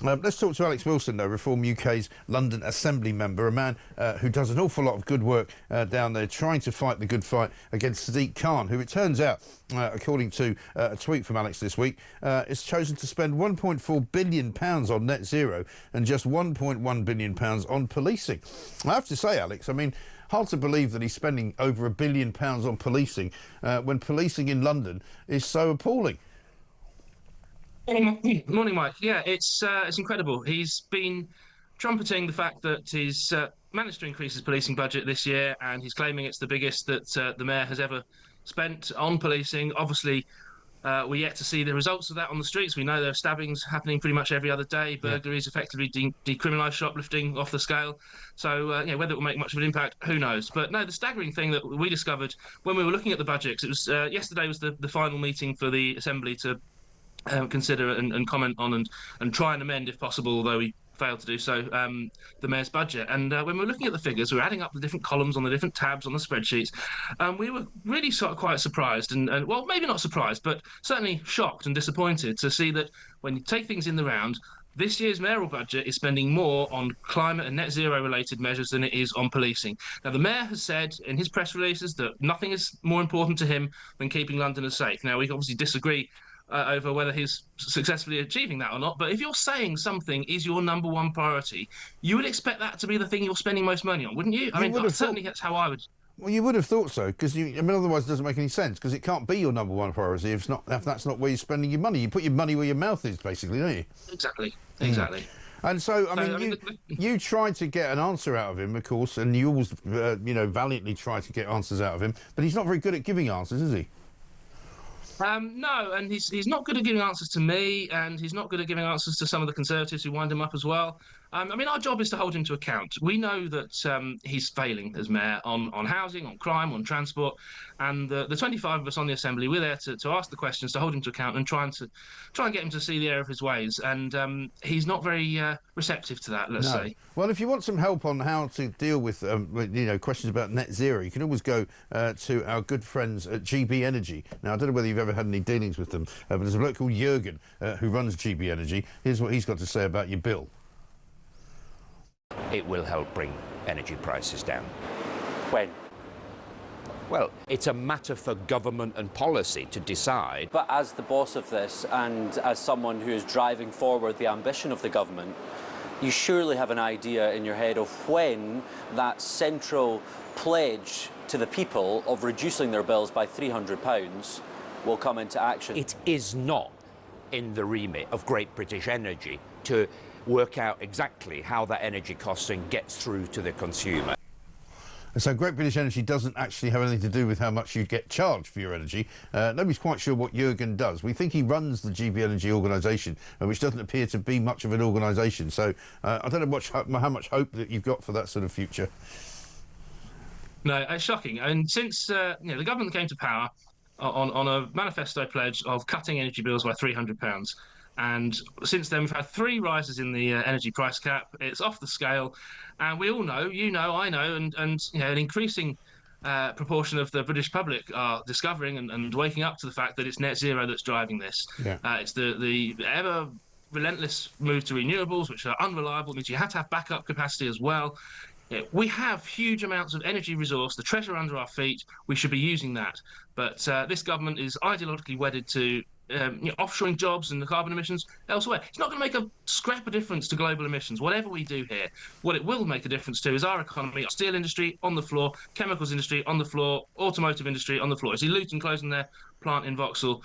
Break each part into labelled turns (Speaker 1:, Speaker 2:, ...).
Speaker 1: Let's talk to Alex Wilson, though, Reform UK's London Assembly member, a man who does an awful lot of good work down there trying to fight the good fight against Sadiq Khan, who it turns out, according to a tweet from Alex this week, has chosen to spend £1.4 billion on net zero and just £1.1 billion on policing. I have to say, Alex, I mean, hard to believe that he's spending over £1 billion on policing when policing in London is so appalling.
Speaker 2: Morning, Mike. Yeah, it's incredible. He's been trumpeting the fact that he's managed to increase his policing budget this year, and he's claiming it's the biggest that the mayor has ever spent on policing. Obviously, we're yet to see the results of that on the streets. We know there are stabbings happening pretty much every other day, burglaries effectively decriminalised, shoplifting off the scale. So, whether it will make much of an impact, who knows? But no, the staggering thing that we discovered when we were looking at the budget, 'cause it was yesterday was the final meeting for the Assembly to consider and comment on and try and amend, if possible, although we failed to do so, the mayor's budget. And when we were looking at the figures, we were adding up the different columns on the different tabs on the spreadsheets. We were really sort of quite surprised and, well, maybe not surprised, but certainly shocked and disappointed to see that when you take things in the round, this year's mayoral budget is spending more on climate and net zero related measures than it is on policing. Now, the mayor has said in his press releases that nothing is more important to him than keeping Londoners safe. Now, we obviously disagree over whether he's successfully achieving that or not. But if you're saying something is your number one priority, you would expect that to be the thing you're spending most money on, wouldn't you? I mean, certainly that's how I would.
Speaker 1: Well, you would have thought so, because otherwise it doesn't make any sense, because it can't be your number one priority if that's not where you're spending your money. You put your money where your mouth is, basically, don't you?
Speaker 2: Exactly.
Speaker 1: And so, you tried to get an answer out of him, of course, and you always, valiantly try to get answers out of him, but he's not very good at giving answers, is he?
Speaker 2: No, and he's not good at giving answers to me, and he's not good at giving answers to some of the Conservatives who wind him up as well. Our job is to hold him to account. We know that he's failing as mayor on housing, on crime, on transport, and the 25 of us on the Assembly, we're there to ask the questions, to hold him to account, and try and get him to see the error of his ways. And he's not very receptive to that, let's say.
Speaker 1: Well, if you want some help on how to deal with questions about net zero, you can always go to our good friends at GB Energy. Now, I don't know whether you've ever had any dealings with them, but there's a bloke called Jürgen who runs GB Energy. Here's what he's got to say about your bill.
Speaker 3: It will help bring energy prices down.
Speaker 4: When?
Speaker 3: Well, it's a matter for government and policy to decide.
Speaker 4: But as the boss of this and as someone who is driving forward the ambition of the government, you surely have an idea in your head of when that central pledge to the people of reducing their bills by £300 will come into action.
Speaker 3: It is not in the remit of Great British Energy to work out exactly how that energy costing gets through to the consumer.
Speaker 1: So Great British Energy doesn't actually have anything to do with how much you get charged for your energy. Nobody's quite sure what Jürgen does. We think he runs the GB Energy organisation, which doesn't appear to be much of an organisation. So I don't know how much hope that you've got for that sort of future.
Speaker 2: No, it's shocking. And since the government came to power on a manifesto pledge of cutting energy bills by £300, and since then we've had 3 rises in the energy price cap. It's off the scale, and we all know, I know, and an increasing proportion of the British public are discovering and waking up to the fact that it's net zero that's driving this.
Speaker 1: Yeah.
Speaker 2: It's the ever relentless move to renewables, which are unreliable. It means you have to have backup capacity as well. We have huge amounts of energy resource, the treasure under our feet. We should be using that. But this government is ideologically wedded to offshoring jobs and the carbon emissions elsewhere. It's not going to make a scrap of difference to global emissions, whatever we do here. What it will make a difference to is our economy, our steel industry on the floor, chemicals industry on the floor, automotive industry on the floor. You see Luton closing their plant in Vauxhall,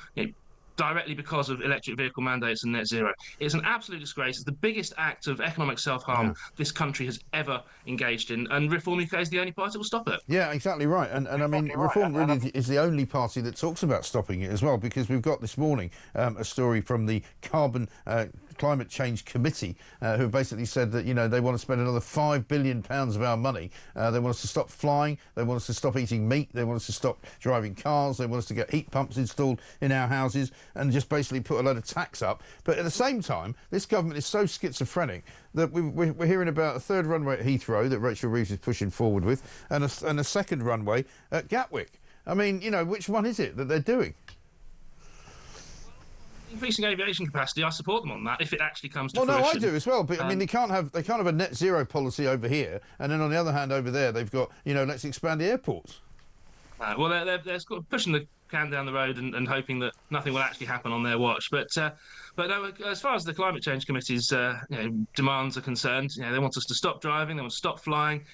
Speaker 2: directly because of electric vehicle mandates and net zero. It's an absolute disgrace. It's the biggest act of economic self-harm this country has ever engaged in, and Reform UK is the only party that will stop it.
Speaker 1: Yeah, exactly right. And I mean, Reform really is the only party that talks about stopping it as well, because we've got this morning a story from the Climate Change Committee, who basically said that, they want to spend another £5 billion of our money. They want us to stop flying. They want us to stop eating meat. They want us to stop driving cars. They want us to get heat pumps installed in our houses and just basically put a load of tax up. But at the same time, this government is so schizophrenic that we're hearing about a 3rd runway at Heathrow that Rachel Reeves is pushing forward with, and a 2nd runway at Gatwick. I mean, which one is it that they're doing?
Speaker 2: Increasing aviation capacity, I support them on that if it actually comes to
Speaker 1: well,
Speaker 2: fruition.
Speaker 1: no, I do as well. But I mean, they can't have a net zero policy over here, and then on the other hand, over there, they've got, you know, let's expand the airports.
Speaker 2: Well, they're sort of pushing the can down the road and hoping that nothing will actually happen on their watch. But no, as far as the Climate Change Committee's demands are concerned, they want us to stop driving, they want to stop flying.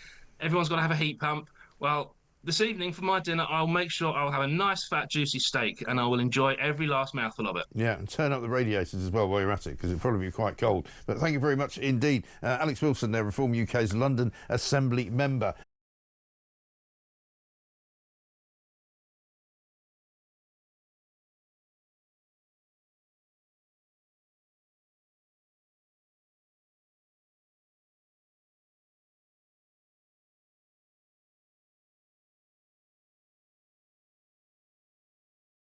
Speaker 2: Everyone's got to have a heat pump. Well, this evening for my dinner, I'll make sure I'll have a nice, fat, juicy steak, and I will enjoy every last mouthful of it.
Speaker 1: Yeah, and turn up the radiators as well while you're at it, because it'll probably be quite cold. But thank you very much indeed. Alex Wilson there, Reform UK's London Assembly member.